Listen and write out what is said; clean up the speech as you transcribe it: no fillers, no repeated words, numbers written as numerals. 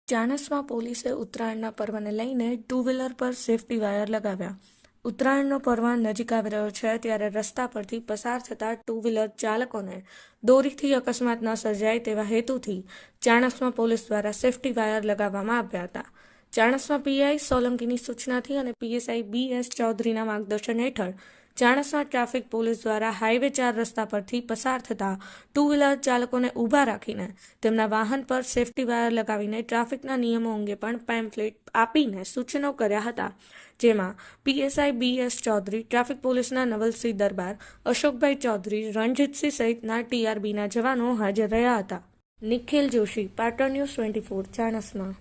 ચાણસ્મા પોલીસે ઉત્તરાયણના પર્વને લઈને ટુ વ્હીલર પર સેફટી વાયર લગાવ્યા. ઉત્તરાયણનો પર્વ નજીક આવી રહ્યો છે ત્યારે રસ્તા પરથી પસાર થતા ટુ વ્હીલર ચાલકોને દોરીથી અકસ્માત ન સર્જાય તેવા હેતુથી ચાણસ્મા પોલીસ દ્વારા સેફટી વાયર લગાવવામાં આવ્યા હતા. ચાણસ્મા પીઆઈ સોલંકીની સૂચનાથી અને પીએસઆઈ BS ચૌધરીના માર્ગદર્શન હેઠળ ચાણસ્મા ટ્રાફિક પોલીસ દ્વારા હાઈવે 4 રસ્તા પરથી પસાર થતા ટુ વ્હીલર ચાલકોને ઊભા રાખીને તેમના વાહન પર સેફટી વાયર લગાવીને ટ્રાફિકના નિયમો અંગે પણ પેમ્ફલેટ આપીને સૂચનો કર્યા હતા. જેમાં પીએસઆઈ BS ચૌધરી, ટ્રાફિક પોલીસના નવલસિંહ દરબાર, અશોકભાઈ ચૌધરી, રણજીતસિંહ સહિતના TRBના જવાનો હાજર રહ્યા હતા. નિખિલ જોશી, પાટણ ન્યૂઝ 24, ચાણસ્મા.